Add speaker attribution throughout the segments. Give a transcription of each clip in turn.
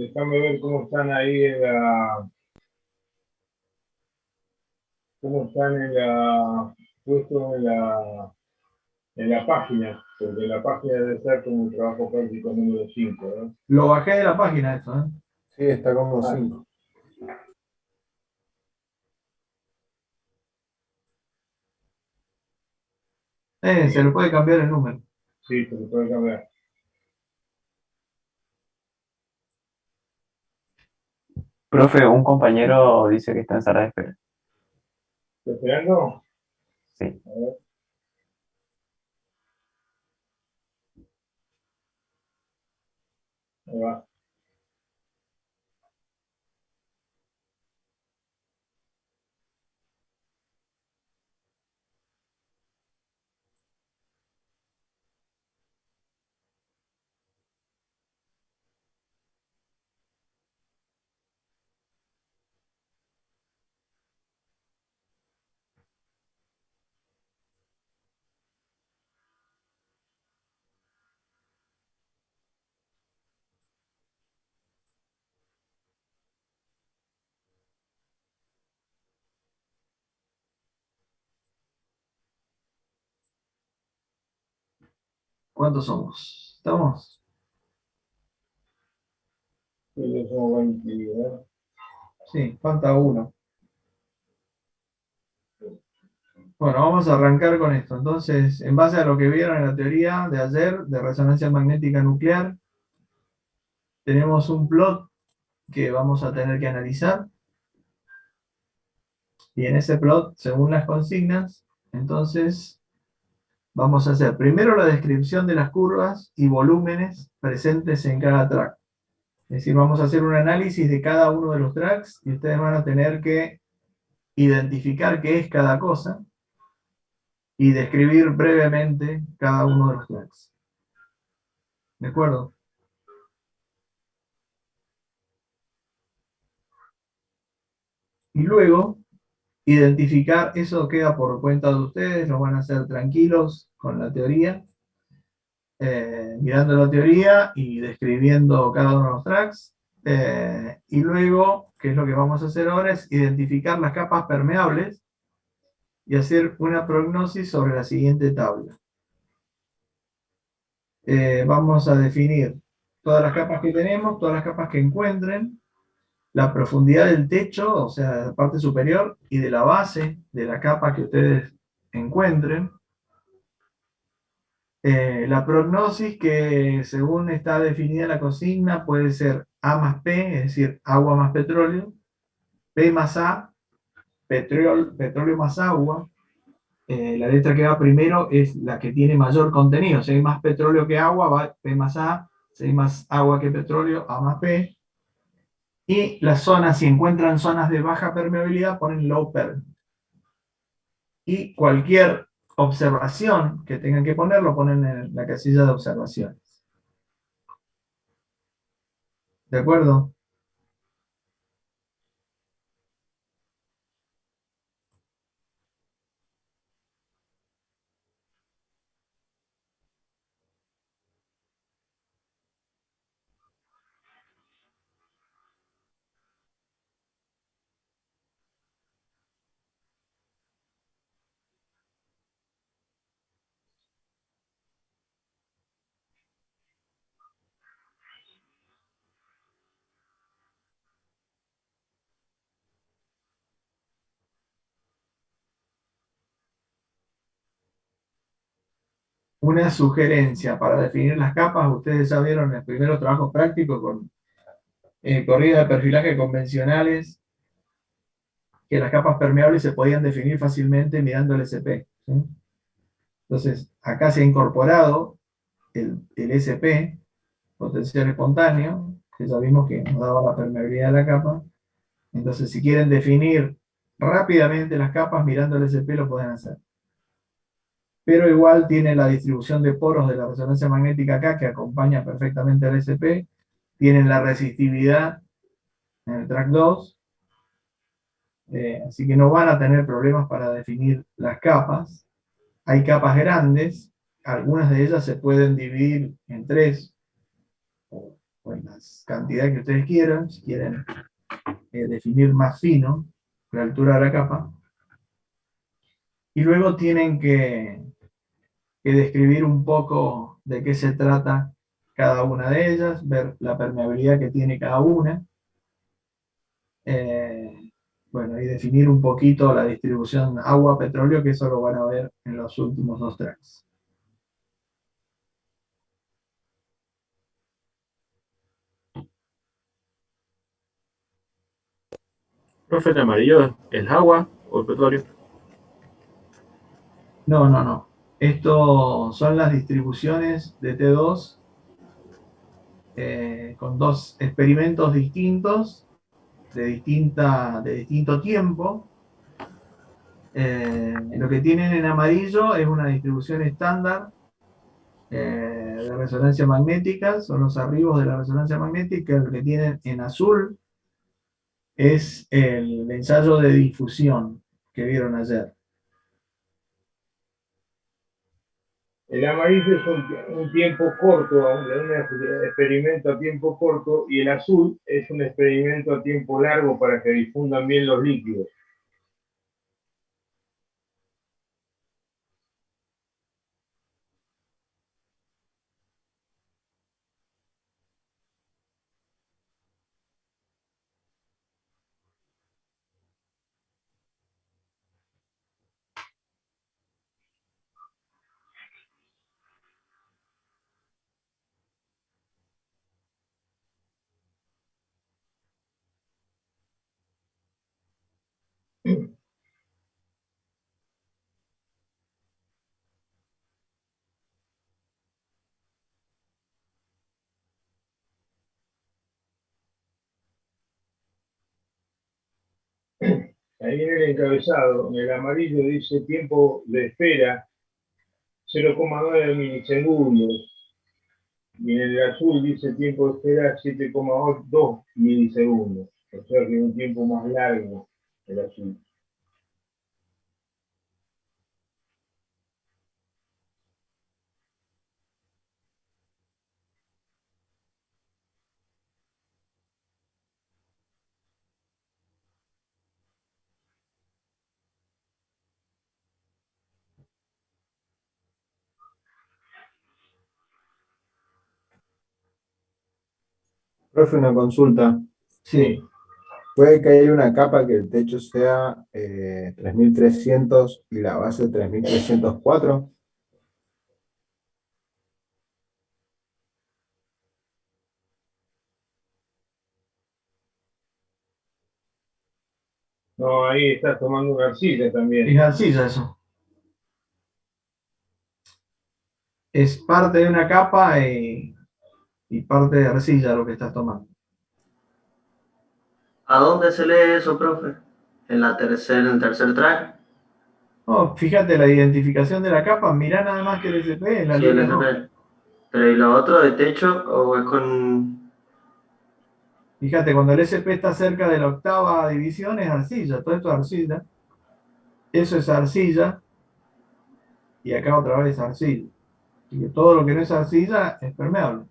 Speaker 1: déjame ver cómo están ahí cómo están puestos en la página, porque la página debe ser como un trabajo práctico número 5, ¿no?
Speaker 2: Lo bajé de la página esto, ¿eh?
Speaker 3: Sí, está como
Speaker 1: Ah,
Speaker 3: 5.
Speaker 2: Se le puede cambiar el número.
Speaker 1: sí, se le puede cambiar.
Speaker 4: Profe, un compañero dice que está en sala de espera.
Speaker 1: ¿Está esperando?
Speaker 4: Sí.
Speaker 1: A ver. Ahí va.
Speaker 2: ¿Cuántos somos? ¿Estamos?
Speaker 1: Sí, yo somos 20, ¿eh?
Speaker 2: Sí, falta uno. Bueno, vamos a arrancar con esto. Entonces, en base a lo que vieron en la teoría de ayer de resonancia magnética nuclear, tenemos un plot que vamos a tener que analizar. Y en ese plot, según las consignas, entonces vamos a hacer primero la descripción de las curvas y volúmenes presentes en cada track. Es decir, vamos a hacer un análisis de cada uno de los tracks y ustedes van a tener que identificar qué es cada cosa y describir brevemente cada uno de los tracks. ¿De acuerdo? Y luego, identificar, eso queda por cuenta de ustedes, lo van a hacer tranquilos con la teoría, mirando la teoría y describiendo cada uno de los tracks. Y luego, que es lo que vamos a hacer ahora, es identificar las capas permeables y hacer una prognosis sobre la siguiente tabla. Vamos a definir todas las capas que tenemos, todas las capas que encuentren, la profundidad del techo, o sea, de la parte superior, y de la base de la capa que ustedes encuentren. La prognosis, que según está definida la consigna, puede ser A más P, es decir, agua más petróleo, P más A, petróleo más agua. La letra que va primero es la que tiene mayor contenido. Si hay más petróleo que agua, va P más A. Si hay más agua que petróleo, A más P. Y las zonas, si encuentran zonas de baja permeabilidad, ponen low perm. Y cualquier observación que tengan que poner, lo ponen en la casilla de observaciones. ¿De acuerdo? Una sugerencia para definir las capas. Ustedes ya vieron el primero trabajo práctico con corridas de perfilaje convencionales, que las capas permeables se podían definir fácilmente mirando el SP. ¿Sí? Entonces, acá se ha incorporado el SP, potencial espontáneo, que ya vimos que nos daba la permeabilidad de la capa. Entonces, si quieren definir rápidamente las capas mirando el SP, lo pueden hacer. Pero igual tiene la distribución de poros de la resonancia magnética acá, que acompaña perfectamente al SP. Tienen la resistividad en el track 2, así que no van a tener problemas para definir las capas. Hay capas grandes, algunas de ellas se pueden dividir en 3 o en las cantidades que ustedes quieran, si quieren definir más fino la altura de la capa. Y luego tienen que describir un poco de qué se trata cada una de ellas, ver la permeabilidad que tiene cada una. Bueno, y definir un poquito la distribución agua-petróleo, que eso lo van a ver en los últimos dos tracks.
Speaker 3: Profe, el amarillo es el agua o el petróleo.
Speaker 2: No, no, no. Esto son las distribuciones de T2 con dos experimentos distintos, de distinto tiempo. Lo que tienen en amarillo es una distribución estándar de resonancia magnética, son los arribos de la resonancia magnética. Lo que tienen en azul es el ensayo de difusión que vieron ayer.
Speaker 1: El amarillo es un tiempo corto, un experimento a tiempo corto, y el azul es un experimento a tiempo largo para que difundan bien los líquidos. Ahí viene el encabezado. En el amarillo dice tiempo de espera 0,9 milisegundos. Y en el azul dice tiempo de espera 7,2 milisegundos. O sea que es un tiempo más largo el azul.
Speaker 5: Profe, una consulta.
Speaker 2: Sí,
Speaker 5: Puede que haya una capa que el techo sea 3300 y la base 3304.
Speaker 1: No, ahí estás tomando una arcilla
Speaker 2: es
Speaker 1: también.
Speaker 2: arcilla eso. Es parte de una capa y parte de arcilla lo que estás tomando.
Speaker 6: ¿A dónde se lee eso, profe? En en el tercer track.
Speaker 2: Oh, fíjate la identificación de la capa, mirá nada más que el SP en la
Speaker 6: Sí, el
Speaker 2: línea roja.
Speaker 6: SP. Pero ¿y lo otro de techo o es con...?
Speaker 2: Fíjate, cuando el SP está cerca de la octava división es arcilla, todo esto es arcilla. Eso es arcilla y acá otra vez arcilla. Así que todo lo que no es arcilla es permeable.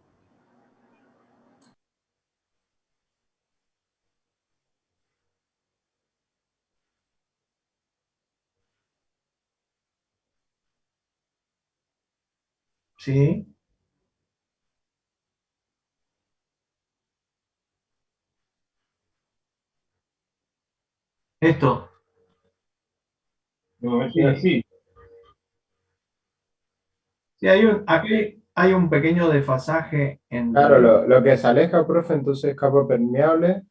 Speaker 2: ¿Sí? Esto.
Speaker 1: No, es
Speaker 2: Sí.
Speaker 1: así.
Speaker 2: Sí, aquí hay un pequeño desfasaje
Speaker 5: Claro,
Speaker 2: entre...
Speaker 5: lo que se aleja, profe, entonces es capa permeable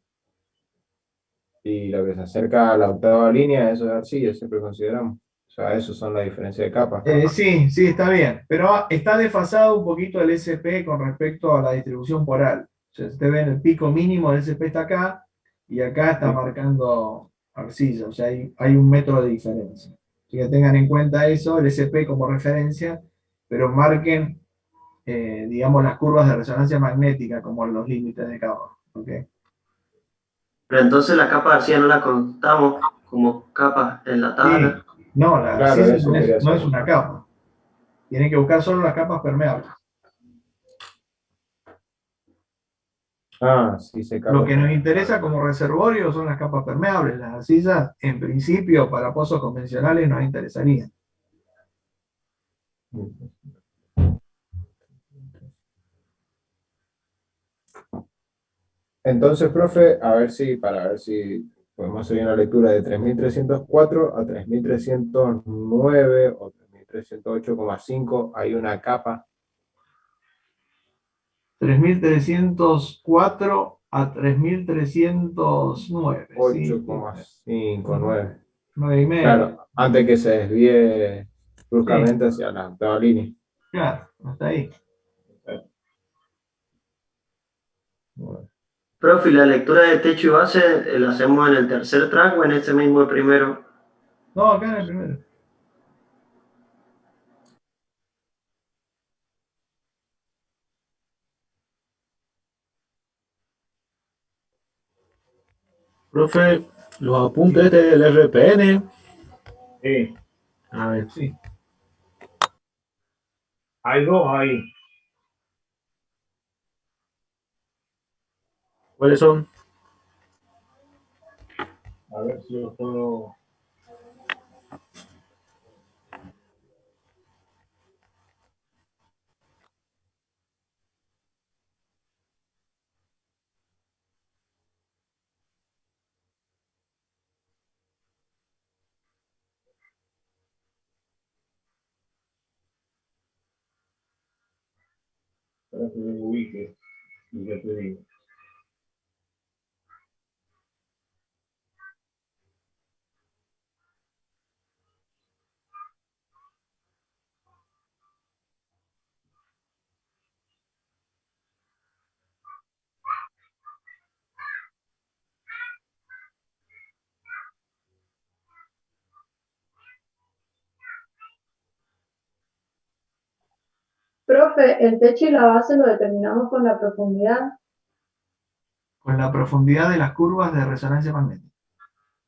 Speaker 5: y lo que se acerca a la octava línea, eso es arcilla, siempre consideramos. O sea, eso son las diferencias de capas.
Speaker 2: Sí, sí, está bien, pero está desfasado un poquito el SP con respecto a la distribución polar. O sea, ustedes ven el pico mínimo del SP está acá y acá está
Speaker 5: Sí.
Speaker 2: marcando arcilla, o sea, hay un metro de diferencia. Así que tengan en cuenta eso, el SP como referencia, pero marquen, digamos, las curvas de resonancia magnética como los límites de cada uno. ¿Ok?
Speaker 6: Pero entonces la capa de arcilla no la contamos como capa en la
Speaker 2: Sí,
Speaker 6: tabla.
Speaker 2: no, la
Speaker 5: Claro,
Speaker 2: arcilla
Speaker 5: eso quería
Speaker 2: no es
Speaker 5: saber.
Speaker 2: una capa. Tienen que buscar solo las capas permeables.
Speaker 5: Ah, sí, se
Speaker 2: Lo que nos
Speaker 5: capa.
Speaker 2: interesa como reservorio son las capas permeables. Las arcillas, en principio, para pozos convencionales nos interesarían.
Speaker 5: Entonces, profe, para ver si podemos hacer una lectura de 3304 a 3309 o 3308,5, hay una capa
Speaker 2: 3304 a 3309, ¿sí?
Speaker 5: 8,59.
Speaker 2: 9 y medio.
Speaker 5: Claro, antes que se desvíe
Speaker 2: Sí,
Speaker 5: bruscamente hacia la octava línea.
Speaker 2: claro, hasta ahí.
Speaker 5: Bueno,
Speaker 6: Profe, ¿y la lectura de techo y base la hacemos en el tercer track o en ese mismo primero?
Speaker 2: No, acá en el primero.
Speaker 3: Profe, los apuntes del RPN.
Speaker 1: Sí,
Speaker 3: A ver,
Speaker 2: Sí.
Speaker 1: hay dos ahí.
Speaker 3: ¿cuáles son?
Speaker 1: A ver si los puedo. Para que me ubique. Y ya te digo.
Speaker 7: Profe, el techo y la base lo determinamos con la profundidad.
Speaker 2: Con la profundidad de las curvas de resonancia magnética.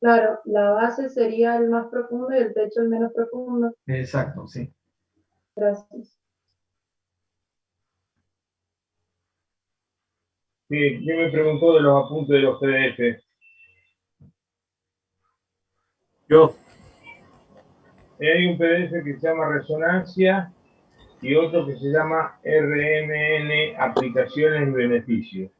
Speaker 7: Claro, la base sería el más profundo y el techo el menos profundo.
Speaker 2: Exacto, sí.
Speaker 7: Gracias.
Speaker 1: Sí, ¿quién me preguntó de los apuntes de los PDF?
Speaker 3: Yo.
Speaker 1: Hay un PDF que se llama Resonancia y otro que se llama RMN Aplicaciones y Beneficios.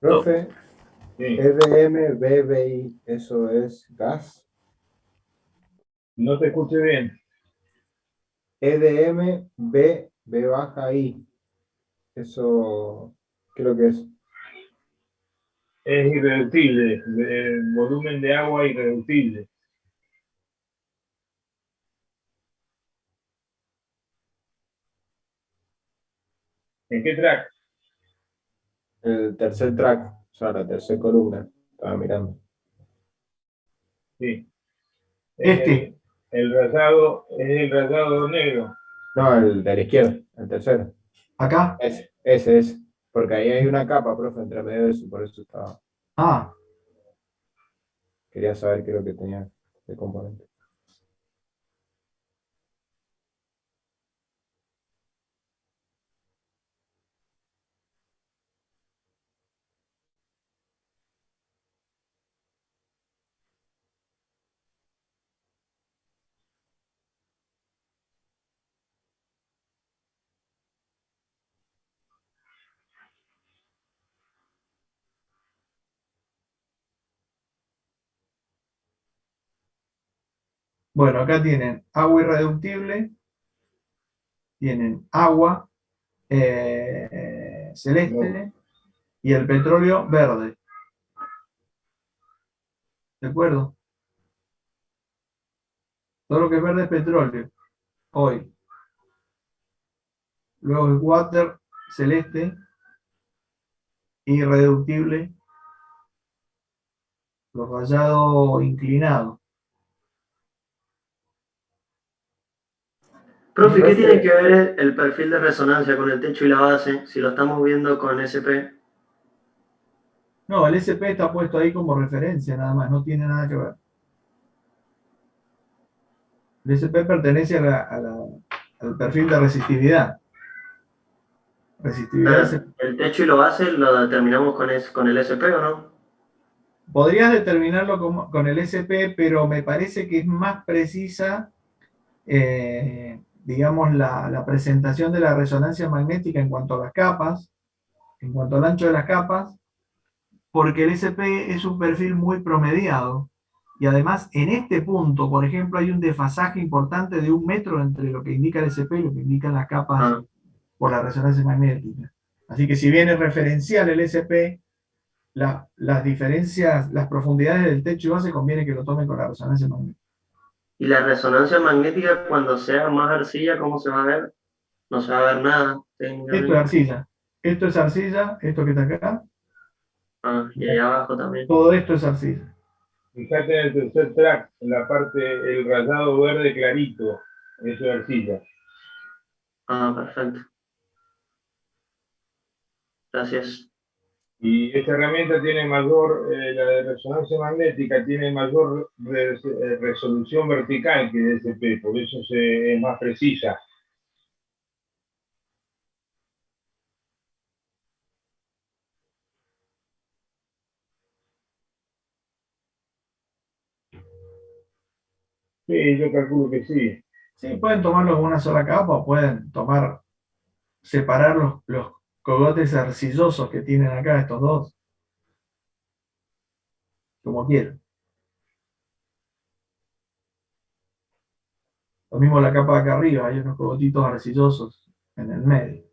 Speaker 3: No.
Speaker 5: profe,
Speaker 1: Sí,
Speaker 5: EDM, BBI, ¿eso es gas?
Speaker 1: no te escuché bien.
Speaker 5: EDM, B baja I. Eso creo que es.
Speaker 1: Es irreductible, de volumen de agua irreductible. ¿En qué track?
Speaker 5: El tercer track, o sea, la tercera columna. Estaba mirando.
Speaker 1: Sí. Es
Speaker 2: Este,
Speaker 1: el rayado negro.
Speaker 5: No, el de la izquierda, el tercero.
Speaker 2: acá.
Speaker 5: Ese. Porque ahí hay una capa, profe, entre medio de eso, por eso estaba.
Speaker 2: Ah,
Speaker 5: Quería saber qué es lo que tenía de componente.
Speaker 2: bueno, acá tienen agua irreductible, tienen agua
Speaker 1: No,
Speaker 2: celeste y el petróleo verde. ¿De acuerdo? Todo lo que es verde es petróleo, hoy. Luego es water celeste, irreductible, los rayados inclinados.
Speaker 6: Profe, ¿qué
Speaker 5: Profe,
Speaker 6: tiene que ver el perfil de resonancia con el techo y la base si lo estamos viendo con SP?
Speaker 2: No, el SP está puesto ahí como referencia nada más, no tiene nada que ver. El SP pertenece al perfil de resistividad. Resistividad
Speaker 6: El techo y la base lo determinamos con el SP, ¿o no?
Speaker 2: podrías determinarlo con el SP, pero me parece que es más precisa, digamos, la presentación de la resonancia magnética en cuanto a las capas, en cuanto al ancho de las capas, porque el SP es un perfil muy promediado. Y además, en este punto, por ejemplo, hay un desfasaje importante de 1 metro entre lo que indica el SP y lo que indican las capas
Speaker 6: Ah,
Speaker 2: por la resonancia magnética. Así que si bien es referencial el SP, las diferencias, las profundidades del techo y base conviene que lo tomen con la resonancia magnética.
Speaker 6: y la resonancia magnética, cuando sea más arcilla, ¿cómo se va a ver? No se va a ver nada,
Speaker 2: Esto es
Speaker 6: técnicamente.
Speaker 2: arcilla, esto que está acá,
Speaker 6: Ah, y ahí abajo también.
Speaker 2: todo esto es arcilla.
Speaker 1: Fíjate en el tercer track, en la parte, el rayado verde clarito, eso es arcilla.
Speaker 6: Ah, perfecto. Gracias.
Speaker 1: Y esta herramienta tiene mayor, la de resonancia magnética, tiene mayor resolución vertical que DSP, por eso es más precisa. Sí, yo calculo que sí.
Speaker 2: Sí, pueden tomarlo con una sola capa o pueden separar los cogotes arcillosos que tienen acá, estos dos, como quieran. Lo mismo la capa de acá arriba, hay unos cogotitos arcillosos en el medio.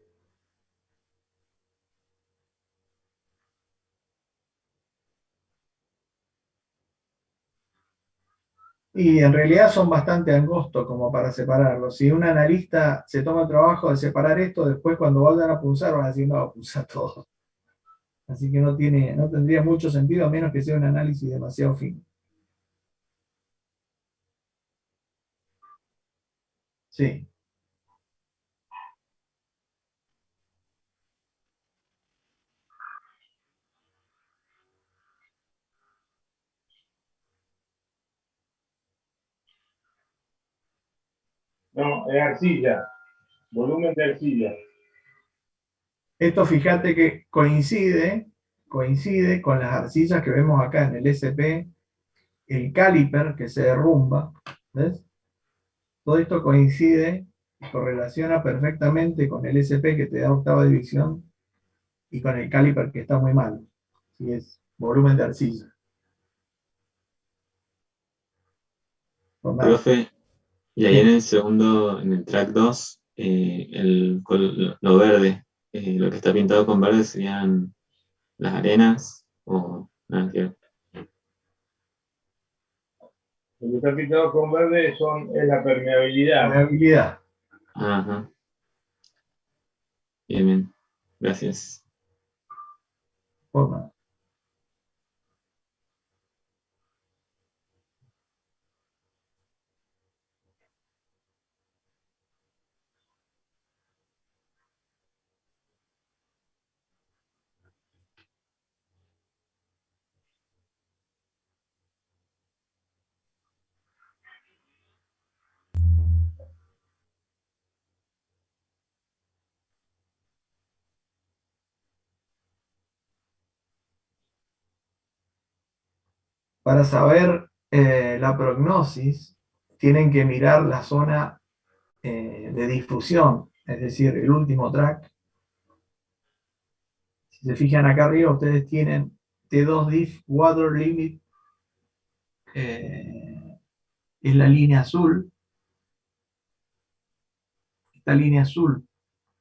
Speaker 2: Y en realidad son bastante angostos como para separarlos. Si un analista se toma el trabajo de separar esto, después cuando vayan a punzar van a decir, no, punza todo. Así que no tendría mucho sentido a menos que sea un análisis demasiado fino. Sí.
Speaker 1: No, es arcilla, volumen de arcilla.
Speaker 2: Esto fíjate que coincide con las arcillas que vemos acá en el SP, el caliper que se derrumba, ¿ves? Todo esto coincide y correlaciona perfectamente con el SP que te da octava división y con el caliper que está muy mal. Si es volumen de arcilla. Por nada.
Speaker 3: Profe, y ahí en
Speaker 2: Sí.
Speaker 3: el segundo, en el track 2, lo verde, lo que está pintado con verde serían las arenas o nada que ver.
Speaker 1: Lo que está pintado con verde es la permeabilidad.
Speaker 2: Permeabilidad.
Speaker 3: Ajá, bien, bien. Gracias.
Speaker 2: Por nada. Para saber la prognosis, tienen que mirar la zona de difusión, es decir, el último track. Si se fijan acá arriba, ustedes tienen T2 diff water limit, es la línea azul. Esta línea azul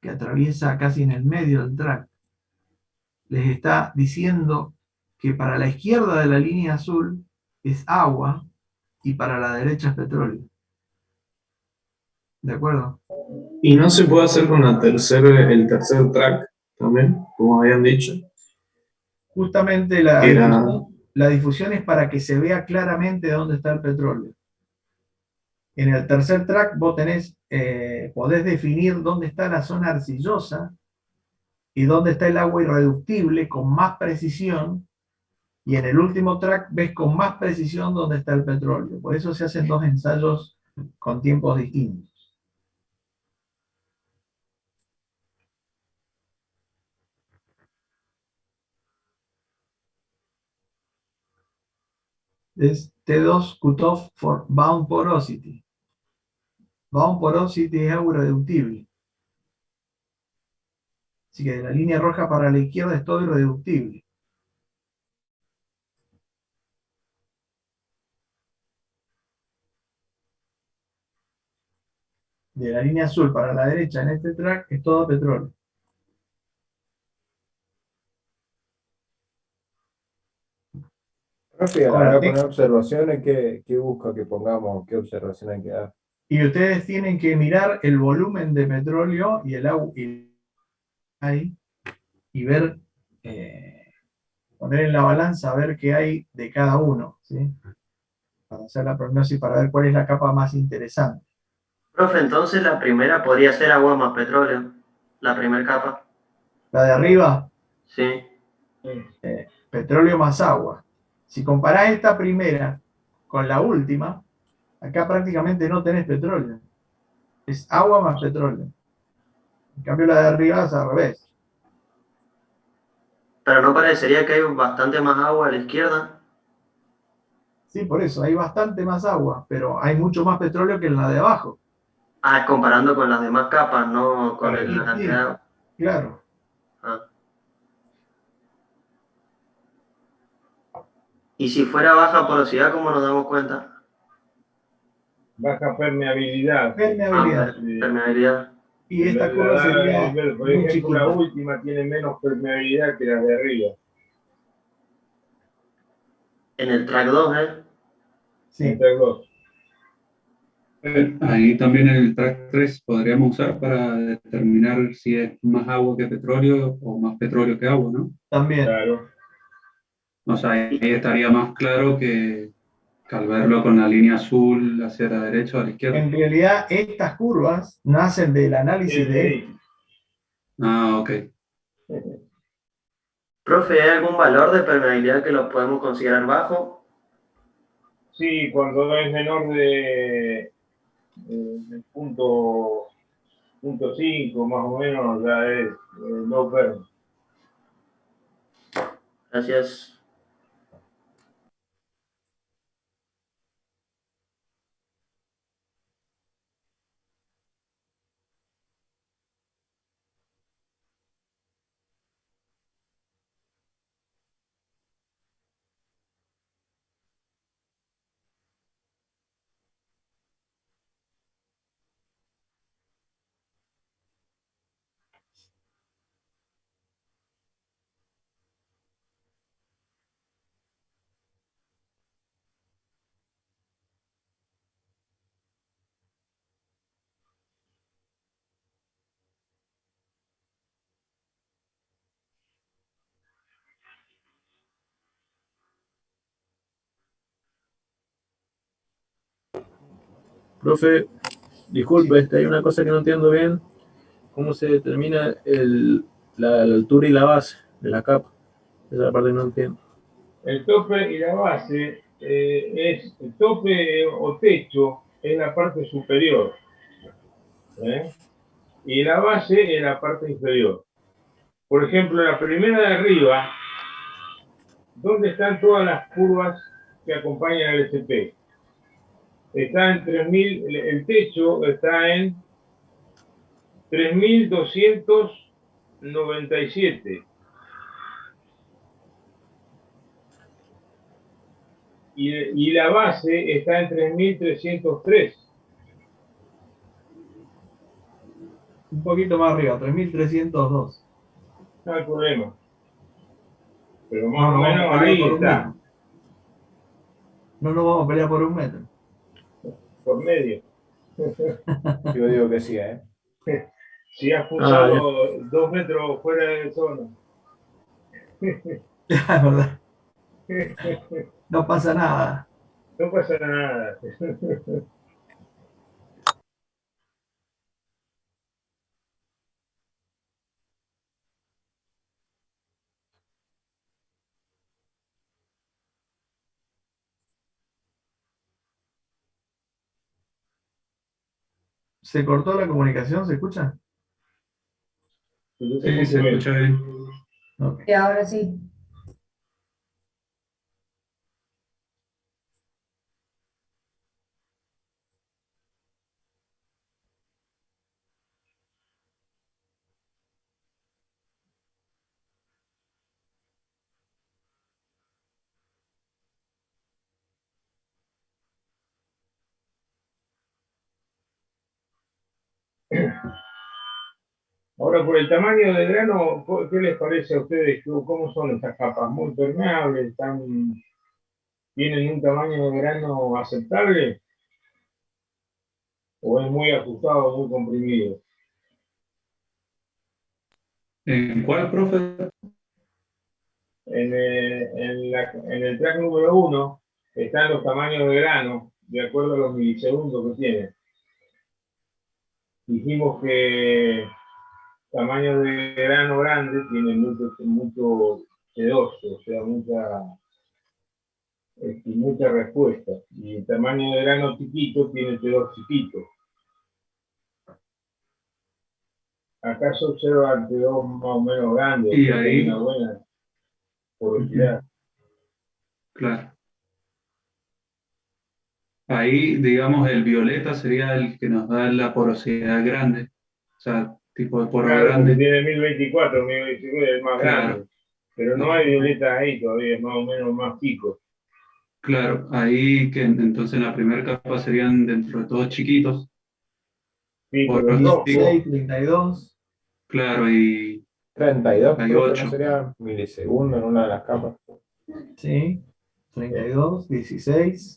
Speaker 2: que atraviesa casi en el medio del track, les está diciendo que para la izquierda de la línea azul es agua y para la derecha es petróleo. ¿De acuerdo?
Speaker 8: Y no se puede hacer con el tercer track también, como habían dicho,
Speaker 2: Justamente
Speaker 8: que era,
Speaker 2: la difusión es para que se vea claramente dónde está el petróleo. En el tercer track vos tenés, podés definir dónde está la zona arcillosa y dónde está el agua irreductible con más precisión, y en el último track ves con más precisión dónde está el petróleo. Por eso se hacen dos ensayos con tiempos distintos. Es T2 cutoff for bound porosity. Bound porosity es agua irreductible. Así que de la línea roja para la izquierda es todo irreductible. De la línea azul para la derecha en este track es todo petróleo.
Speaker 5: Profe, a la
Speaker 2: Ahora,
Speaker 5: hora de poner observaciones, ¿qué busca que pongamos? ¿Qué observación hay que dar?
Speaker 2: y ustedes tienen que mirar el volumen de petróleo y el agua y ver, poner en la balanza a ver qué hay de cada uno, ¿sí? Para hacer la prognosis, para ver cuál es la capa más interesante.
Speaker 6: Profe, entonces la primera podría ser agua más petróleo. La primera capa.
Speaker 2: La de arriba,
Speaker 6: Sí.
Speaker 2: petróleo más agua. Si comparás esta primera con la última, acá prácticamente no tenés petróleo. Es agua más petróleo. En cambio la de arriba es al revés.
Speaker 6: Pero no parecería que hay bastante más agua a la izquierda.
Speaker 2: Sí, por eso, hay bastante más agua, pero hay mucho más petróleo que en la de abajo.
Speaker 6: Ah, comparando con las demás capas, no con
Speaker 2: Sí,
Speaker 6: la cantidad de agua.
Speaker 2: claro.
Speaker 6: Ah. Y si fuera baja porosidad, ¿cómo nos damos cuenta?
Speaker 1: Baja permeabilidad.
Speaker 2: Permeabilidad.
Speaker 6: Permeabilidad.
Speaker 2: Y esta curva sería
Speaker 1: Por
Speaker 2: muy
Speaker 1: ejemplo, la
Speaker 2: chiquita.
Speaker 1: última tiene menos permeabilidad que la de arriba.
Speaker 6: En el track 2, ¿eh?
Speaker 2: Sí.
Speaker 1: Entre dos.
Speaker 9: Ahí también el track 3 podríamos usar para determinar si es más agua que petróleo o más petróleo que agua, ¿no?
Speaker 2: También.
Speaker 1: Claro.
Speaker 9: O sea, ahí estaría más claro que al verlo con la línea azul hacia la derecha o a la izquierda.
Speaker 2: En realidad, estas curvas nacen del análisis de esto.
Speaker 9: Ah, ok.
Speaker 6: Profe, ¿hay algún valor de permeabilidad que lo podemos considerar bajo?
Speaker 1: Sí, cuando es menor de punto 5 más o menos ya es low perm.
Speaker 6: Gracias.
Speaker 10: Profe, disculpe, hay una cosa que no entiendo bien. ¿Cómo se determina la altura y la base de la capa? Esa parte no entiendo.
Speaker 1: El tope y la base es el tope o techo es la parte superior, ¿eh? Y la base es la parte inferior. Por ejemplo, la primera de arriba, ¿dónde están todas las curvas que acompañan al SP? Está en 3000, el techo está en 3297. Y la base está en 3303.
Speaker 2: Un poquito más arriba, 3302.
Speaker 1: No hay problema. Pero más
Speaker 2: No
Speaker 1: o
Speaker 2: nos vamos
Speaker 1: menos
Speaker 2: a pelear
Speaker 1: ahí
Speaker 2: por un
Speaker 1: está,
Speaker 2: metro. No nos vamos a pelear por un metro.
Speaker 1: por medio.
Speaker 5: Yo digo que sí, ¿eh?
Speaker 1: Si has pulsado 2 metros fuera de zona.
Speaker 2: Es verdad. No pasa nada.
Speaker 1: No pasa nada.
Speaker 2: ¿Se cortó la comunicación? ¿Se escucha?
Speaker 1: Yo te
Speaker 9: Sí, se
Speaker 1: escucho bien.
Speaker 9: escucha bien.
Speaker 2: Ok.
Speaker 7: Y ahora sí.
Speaker 1: Ahora, por el tamaño del grano, ¿qué les parece a ustedes? ¿Cómo son estas capas? ¿Muy permeables? ¿Tienen un tamaño de grano aceptable? ¿O es muy ajustado, muy comprimido?
Speaker 9: ¿En cuál, profe?
Speaker 1: En el track número 1 están los tamaños de grano, de acuerdo a los milisegundos que tiene. Dijimos que tamaño de grano grande tiene mucho T2, o sea, mucha respuesta. Y el tamaño de grano chiquito tiene T2 chiquito. Acá se observa el T2 más o menos grande,
Speaker 9: Y
Speaker 1: o sea,
Speaker 9: ahí,
Speaker 1: una buena porosidad.
Speaker 9: claro. Ahí, digamos, el violeta sería el que nos da la porosidad grande. O sea, tipo de poro
Speaker 1: Claro, porque
Speaker 9: grande.
Speaker 1: tiene 1024, 1025 es el más
Speaker 9: Claro.
Speaker 1: grande. Pero no hay violetas ahí todavía, es más o menos más chico.
Speaker 9: Claro, ahí que entonces la primera capa serían dentro de todos chiquitos.
Speaker 1: Sí, pero
Speaker 9: Poros
Speaker 1: el rojo,
Speaker 9: chicos,
Speaker 2: 16, 32.
Speaker 9: claro, y
Speaker 5: 32,
Speaker 9: hay
Speaker 5: profe, ¿no
Speaker 9: 8.
Speaker 5: sería milisegundo en una de las capas?
Speaker 2: Sí. 32, 16,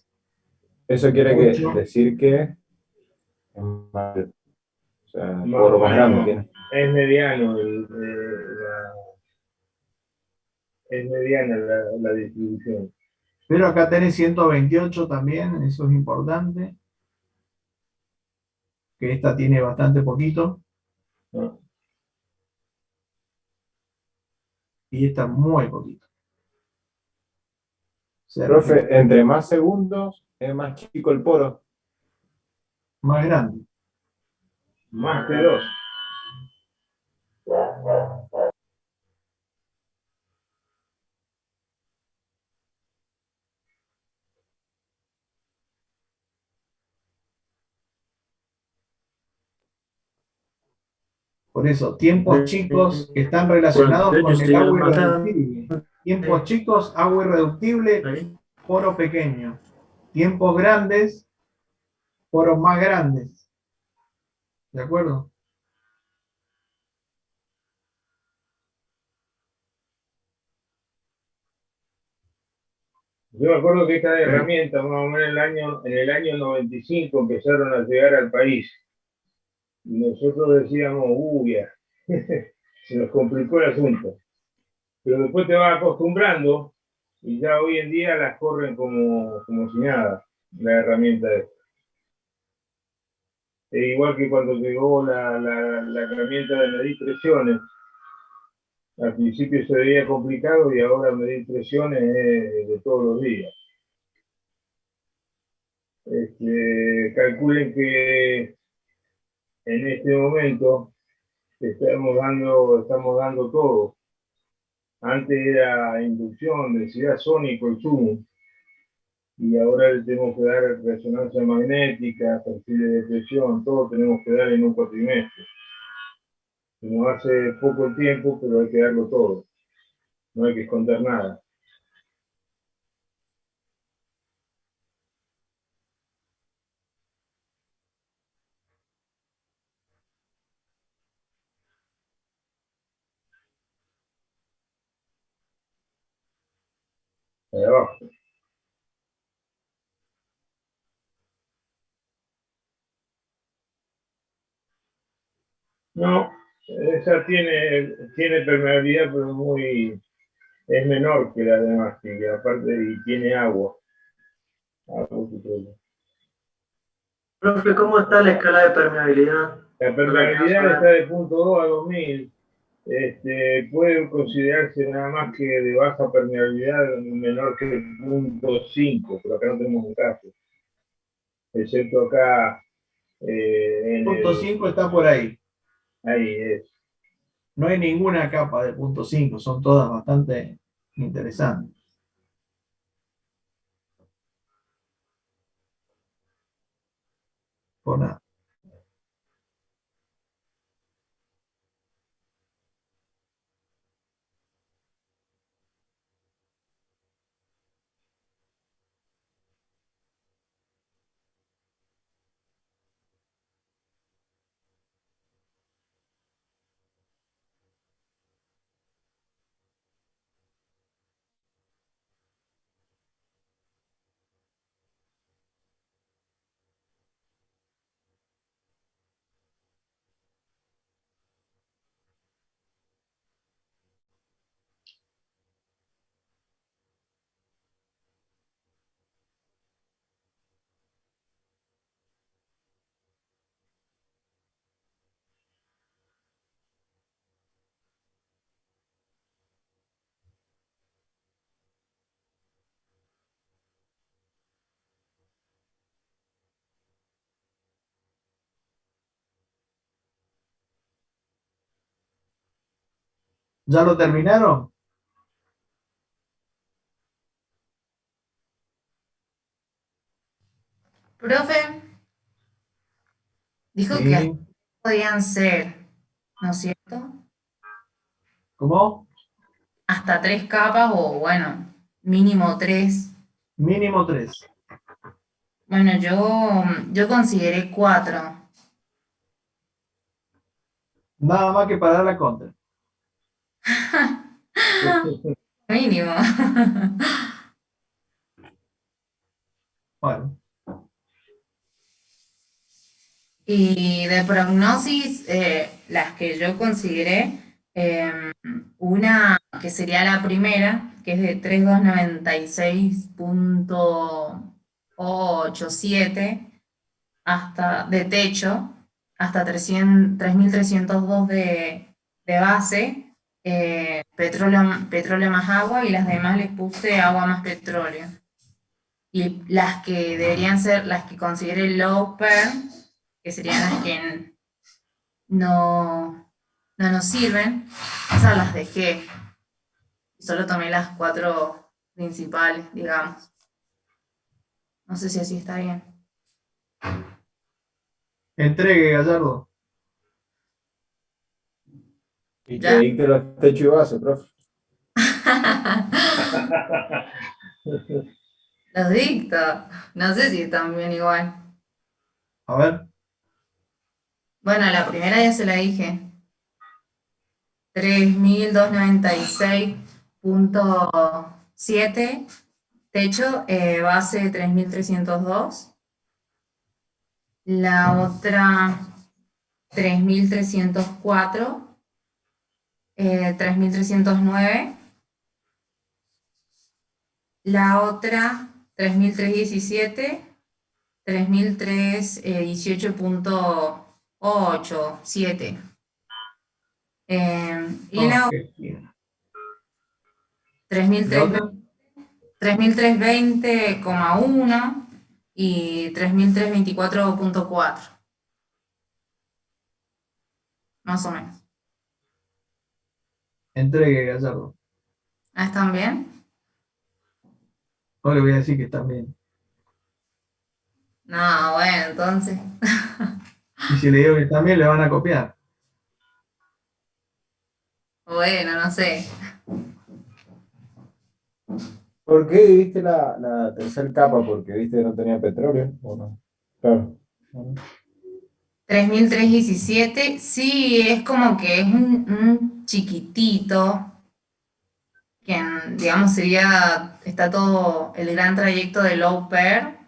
Speaker 5: Eso quiere
Speaker 2: 8.
Speaker 5: decir que es más, o sea,
Speaker 1: más
Speaker 5: poro
Speaker 1: o
Speaker 5: más grande
Speaker 1: menos
Speaker 5: tiene.
Speaker 1: es mediano, es mediana la distribución.
Speaker 2: Pero acá tenés 128 también, eso es importante. Que esta tiene bastante poquito.
Speaker 1: ¿No?
Speaker 2: Y esta muy poquito. O sea,
Speaker 5: Profe, entre más segundos es más chico el poro.
Speaker 2: más grande.
Speaker 1: Más que 2.
Speaker 2: Por eso, tiempos chicos que están relacionados con el agua irreductible. Tiempos chicos, agua irreductible, poro pequeño. Tiempos grandes, poros más grandes. ¿De acuerdo?
Speaker 1: Yo me acuerdo que esta herramienta, más o menos en el año 95, empezaron a llegar al país. Y nosotros decíamos, ya, se nos complicó el asunto. Pero después te vas acostumbrando y ya hoy en día las corren como si nada, la herramienta esta. Es igual que cuando llegó la herramienta de medir presiones. Al principio se veía complicado y ahora medir presiones es de todos los días. Calculen que en este momento estamos dando todo. Antes era inducción, densidad sónico, el zoom, y ahora le tenemos que dar resonancia magnética, perfiles de presión, todo tenemos que dar en un cuatrimestre. Se nos hace poco el tiempo, pero hay que darlo todo. No hay que esconder nada. Ahí abajo. No, esa tiene permeabilidad, pero es menor que la demás, que aparte y tiene agua.
Speaker 6: Profe, ¿cómo está la escala de permeabilidad?
Speaker 1: La permeabilidad está de 0.2 a 2000. Puede considerarse nada más que de baja permeabilidad menor que 0.5, pero acá no tenemos un caso. Excepto acá
Speaker 2: Punto 5 está por ahí.
Speaker 1: ahí es.
Speaker 2: No hay ninguna capa de punto 5, son todas bastante interesantes. Por nada. ¿Ya lo terminaron?
Speaker 11: Profe, dijo que
Speaker 2: Sí.
Speaker 11: podían ser, ¿no es cierto?
Speaker 2: ¿Cómo?
Speaker 11: Hasta 3 capas o, bueno, mínimo 3.
Speaker 2: Mínimo 3.
Speaker 11: Bueno, yo consideré 4.
Speaker 2: Nada más que para la contra.
Speaker 11: Mínimo.
Speaker 2: Bueno,
Speaker 11: Y de prognosis, las que yo consideré, una que sería la primera, que es de 3296.87 hasta de techo, hasta 3302 de base, petróleo más agua, y las demás les puse agua más petróleo. Y las que deberían ser las que consideré low perm, que serían las que no nos sirven, esas las dejé. Solo tomé las 4 principales, digamos. No sé si así está bien.
Speaker 2: entregue, Gallardo.
Speaker 5: Y que
Speaker 11: ¿Ya?
Speaker 5: dicte los techo y base, profe.
Speaker 11: Los dicto. No sé si están bien igual.
Speaker 2: A ver.
Speaker 11: Bueno, la primera ya se la dije. 3296.7. Techo, base 3302. La otra 3304. 3309. La otra 3317. 3318.87. Y la otra,
Speaker 2: Argentina.
Speaker 11: 3320,
Speaker 2: ¿La otra?
Speaker 11: 3320,1 y 3324.4, más o menos.
Speaker 2: Entregue, Gallardo.
Speaker 11: ¿Ah, están bien?
Speaker 2: No le voy a decir que están bien.
Speaker 11: No, bueno, entonces.
Speaker 2: Y si le digo que están bien, le van a copiar.
Speaker 11: Bueno, no sé.
Speaker 5: ¿Por qué viste la tercera capa? Porque viste que no tenía petróleo, ¿o no? Claro.
Speaker 11: 3317, sí, es como que es un chiquitito, que digamos está todo el gran trayecto de low pair,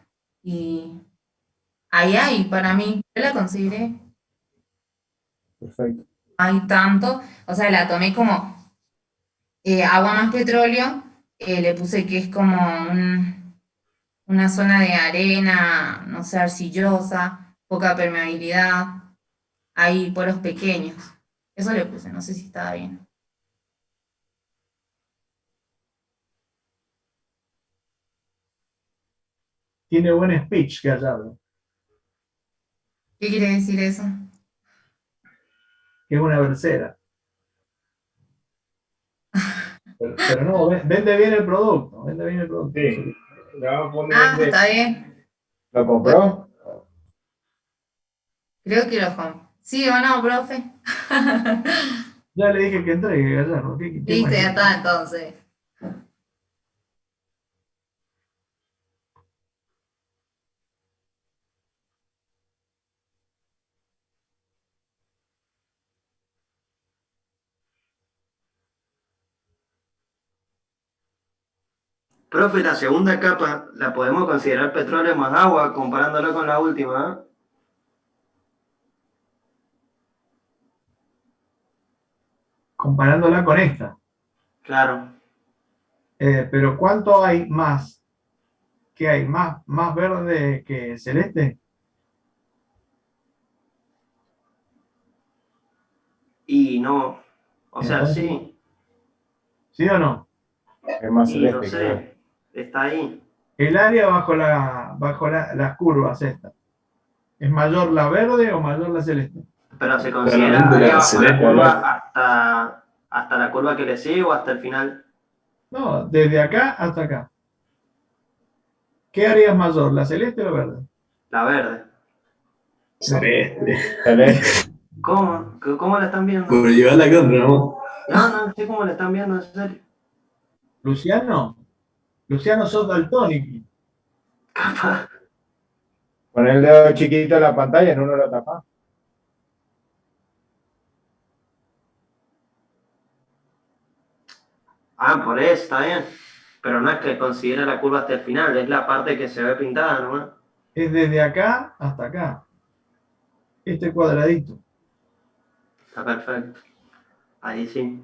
Speaker 11: y ahí hay para mí, yo la consideré,
Speaker 5: Perfecto.
Speaker 11: hay tanto, o sea, la tomé como agua más petróleo, le puse que es como una zona de arena, no sé, arcillosa, poca permeabilidad, hay poros pequeños, eso le puse, no sé si estaba bien.
Speaker 2: Tiene buen speech, Gallardo.
Speaker 11: ¿Qué quiere decir eso?
Speaker 2: que es una versera. Pero no, vende bien el producto, vende bien el producto.
Speaker 1: Sí, la vamos a poner
Speaker 11: Ah,
Speaker 1: en venta.
Speaker 11: está bien.
Speaker 5: ¿Lo compró?
Speaker 11: Creo que lo compré. ¿Sí o no, profe?
Speaker 2: Ya le dije que entregue, Gallardo. ¿Qué más
Speaker 11: Listo, ya
Speaker 2: quiere?
Speaker 11: está entonces.
Speaker 6: Profe, la segunda capa la podemos considerar petróleo más agua comparándolo con la última, ¿eh?
Speaker 2: Comparándola con esta.
Speaker 6: Claro.
Speaker 2: Pero ¿cuánto hay más? ¿Qué hay? ¿Más verde que celeste?
Speaker 6: Y no, o sea,
Speaker 2: Entonces,
Speaker 6: sí,
Speaker 2: ¿sí o no?
Speaker 5: Es más
Speaker 6: y no
Speaker 5: celeste que verde.
Speaker 6: sé, está ahí.
Speaker 2: El área bajo las curvas esta. ¿Es mayor la verde o mayor la celeste?
Speaker 6: Pero se considera
Speaker 8: Claramente
Speaker 6: área
Speaker 8: la
Speaker 6: bajo la
Speaker 8: celeste.
Speaker 6: curva hasta la curva que le sigue o hasta el final.
Speaker 2: No, desde acá hasta acá. ¿Qué área es mayor, la celeste o la verde?
Speaker 6: La verde.
Speaker 8: Celeste.
Speaker 5: Celeste.
Speaker 6: ¿Cómo? ¿Cómo la están viendo?
Speaker 8: Por llevar la contra, ¿no?
Speaker 6: No, no sé cómo la están viendo, en serio.
Speaker 2: Luciano, sos daltónico.
Speaker 6: Capaz.
Speaker 5: Pon el dedo chiquito en la pantalla, en uno lo tapa.
Speaker 6: Ah, por eso, está bien. Pero no es que considera la curva hasta el final, es la parte que se ve pintada nomás.
Speaker 2: Es desde acá hasta acá. Este cuadradito.
Speaker 6: Está perfecto. Ahí sí.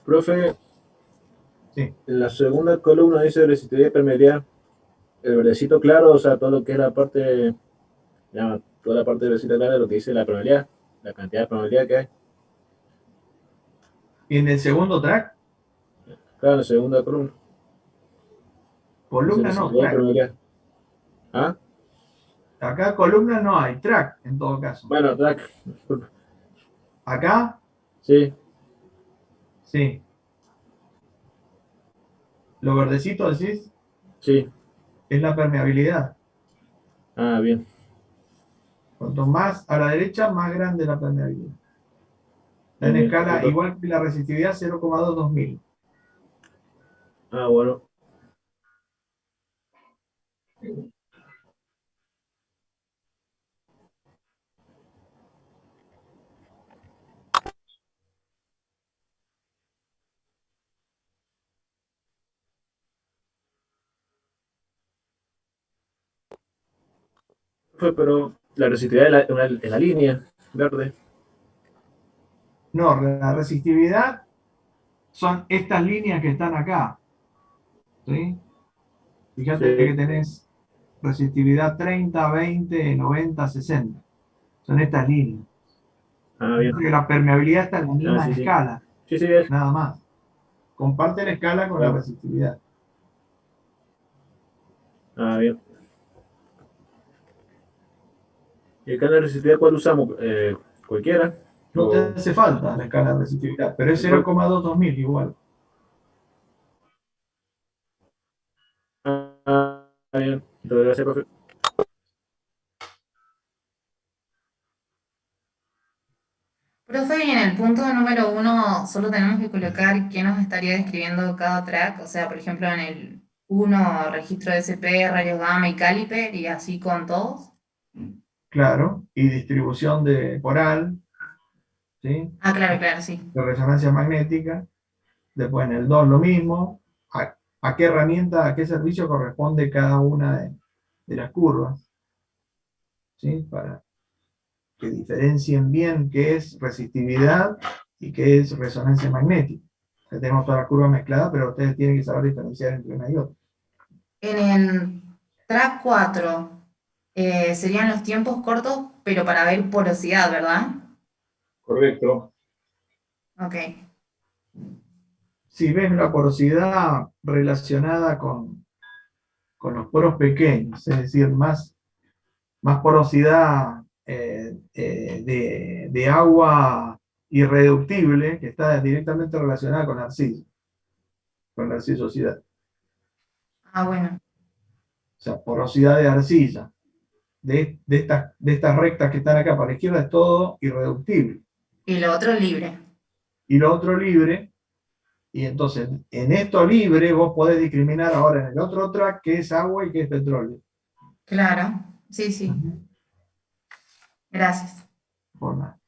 Speaker 10: Profe,
Speaker 2: Sí.
Speaker 10: en la segunda columna dice resistividad y permeabilidad. El verdecito claro, o sea, todo lo que es la parte, ya, toda la parte de verdecito claro es lo que dice la permeabilidad, la cantidad de permeabilidad que hay.
Speaker 2: Y en el segundo track,
Speaker 10: Claro, en la segunda columna. Dice
Speaker 2: columna no,
Speaker 10: resistividad y
Speaker 2: track.
Speaker 10: permeabilidad. ¿Ah?
Speaker 2: Acá columna no hay, track en todo caso.
Speaker 10: Bueno, track, disculpa.
Speaker 2: Acá,
Speaker 10: Sí,
Speaker 2: sí. Lo verdecito decís,
Speaker 10: sí.
Speaker 2: es la permeabilidad.
Speaker 10: Ah, bien.
Speaker 2: Cuanto más a la derecha, más grande la permeabilidad. Está en
Speaker 10: Bien,
Speaker 2: escala
Speaker 10: perfecto.
Speaker 2: igual que la resistividad 0,22000.
Speaker 10: Ah, bueno. Pero la resistividad en la línea verde.
Speaker 2: No, la resistividad son estas líneas que están acá. ¿Sí? Fíjate que
Speaker 10: Sí.
Speaker 2: tenés resistividad 30, 20, 90, 60. Son estas líneas.
Speaker 10: Ah, bien.
Speaker 2: Porque la permeabilidad está en la
Speaker 10: Ah,
Speaker 2: misma
Speaker 10: sí, sí.
Speaker 2: escala,
Speaker 10: Sí, sí, es.
Speaker 2: nada más. Comparte la escala con la
Speaker 10: Bueno.
Speaker 2: resistividad.
Speaker 10: Ah, bien. ¿Y acá en la resistividad cuál usamos? ¿Cualquiera?
Speaker 2: No te
Speaker 10: O...
Speaker 2: hace falta la escala de resistividad, pero es 0,22000 igual.
Speaker 10: Ah, bien. Entonces, gracias, profe.
Speaker 11: Profe, y en el punto número 1 solo tenemos que colocar qué nos estaría describiendo cada track. O sea, por ejemplo, en el 1 registro de SP, rayos gamma y caliper, y así con todos.
Speaker 2: Claro, y distribución de poral, ¿sí?
Speaker 11: Ah, claro, claro, sí.
Speaker 2: De resonancia magnética. Después en el 2 lo mismo. ¿A qué herramienta, a qué servicio corresponde cada una de las curvas? ¿Sí? Para que diferencien bien qué es resistividad y qué es resonancia magnética. O sea, tenemos toda la curva mezclada, pero ustedes tienen que saber diferenciar entre una y otra.
Speaker 11: En el track 4 serían los tiempos cortos, pero para ver porosidad, ¿verdad?
Speaker 1: Correcto.
Speaker 11: Ok.
Speaker 2: Si ves la porosidad relacionada con los poros pequeños, es decir, más porosidad de agua irreductible, que está directamente relacionada con la arcillosidad.
Speaker 11: Ah, bueno.
Speaker 2: O sea, porosidad de arcilla. De estas rectas que están acá para la izquierda es todo irreductible.
Speaker 11: Y lo otro libre.
Speaker 2: Y lo otro libre. Y entonces, en esto libre, vos podés discriminar ahora en el otro track qué es agua y qué es petróleo.
Speaker 11: Claro. Sí, sí. Gracias.
Speaker 2: Por nada.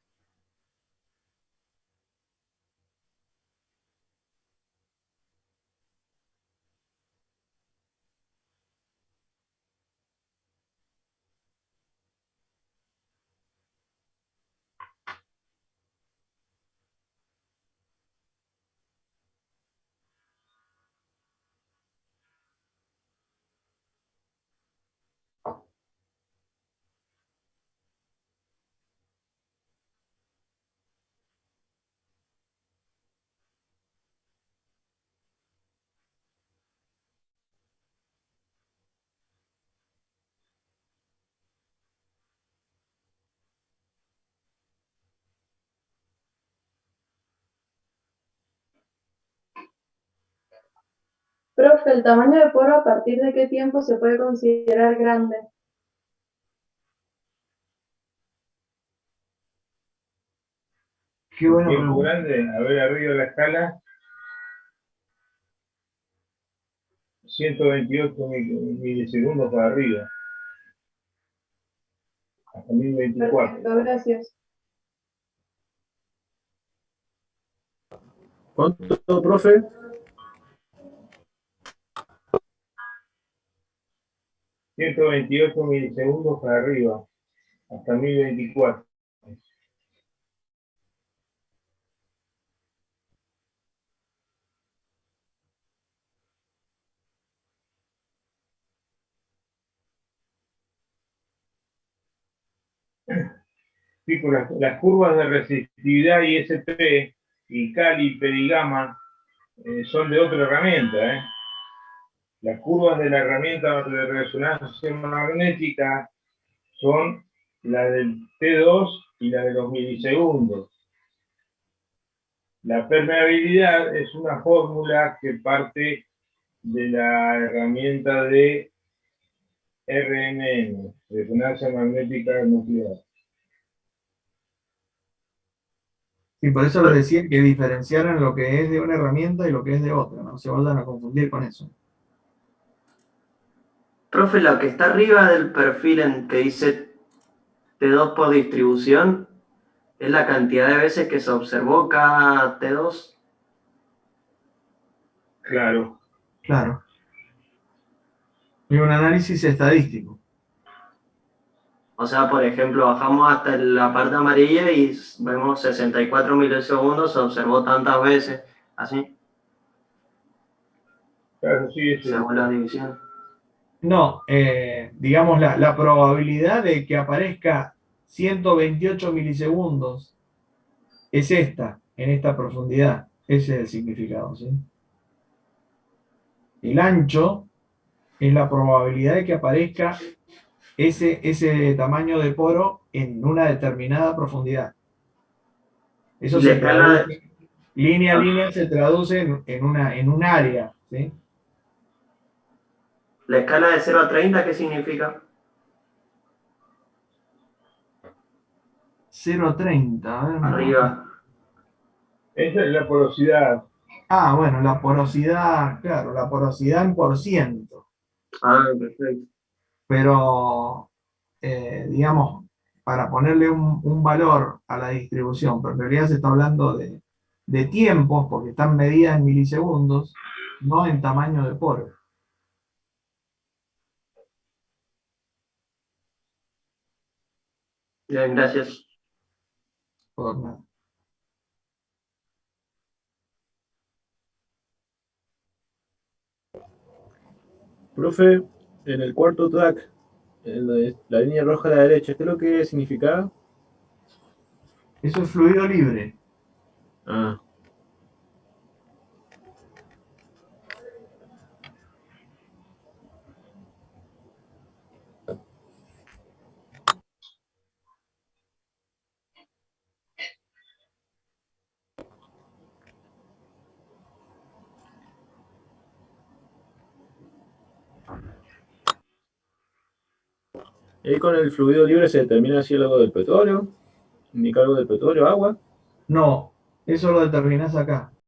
Speaker 7: Profe, ¿el tamaño de poro a partir de qué tiempo se puede considerar grande?
Speaker 2: Qué buena
Speaker 1: Tiempo
Speaker 2: pregunta.
Speaker 1: grande, a ver arriba de la escala, 128 milisegundos para arriba, hasta 1024.
Speaker 7: Perfecto, gracias.
Speaker 10: ¿Cuánto, profe?
Speaker 1: 128 milisegundos para arriba, hasta 1024. Sí, por las curvas de resistividad ISP y Cali, Perigama son de otra herramienta. Las curvas de la herramienta de resonancia magnética son la del T2 y la de los milisegundos. La permeabilidad es una fórmula que parte de la herramienta de RMN, resonancia magnética nuclear.
Speaker 2: Y por eso les decía que diferenciaran lo que es de una herramienta y lo que es de otra, no se vayan a confundir con eso.
Speaker 6: Profe, lo que está arriba del perfil en que dice T2 por distribución, ¿es la cantidad de veces que se observó cada T2?
Speaker 1: Claro.
Speaker 2: Claro. Y un análisis estadístico.
Speaker 6: O sea, por ejemplo, bajamos hasta la parte amarilla y vemos 64 milisegundos, se observó tantas veces, así,
Speaker 1: Claro, sí, sí.
Speaker 6: según la división.
Speaker 2: No, digamos la probabilidad de que aparezca 128 milisegundos es esta, en esta profundidad. Ese es el significado, ¿sí? El ancho es la probabilidad de que aparezca ese tamaño de poro en una determinada profundidad. Eso
Speaker 6: Y la
Speaker 2: se
Speaker 6: escala
Speaker 2: traduce, línea a línea se traduce en un área, ¿sí?
Speaker 6: la escala de 0 a 30, ¿qué significa?
Speaker 2: 0 a 30, a ver,
Speaker 6: Arriba.
Speaker 1: Esa es la porosidad.
Speaker 2: Ah, bueno, la porosidad, claro, la porosidad en por ciento.
Speaker 6: Ah, perfecto.
Speaker 2: Pero, digamos, para ponerle un valor a la distribución, pero en realidad se está hablando de tiempos, porque están medidas en milisegundos, no en tamaño de poro.
Speaker 6: Bien, gracias.
Speaker 2: Por nada.
Speaker 10: Profe, en el cuarto track, la línea roja a la derecha, ¿qué es lo que significaba?
Speaker 2: Eso es fluido libre.
Speaker 10: Ah, y con el fluido libre se determina así algo del petróleo, indica algo del petróleo, agua.
Speaker 2: No, eso lo determinás acá.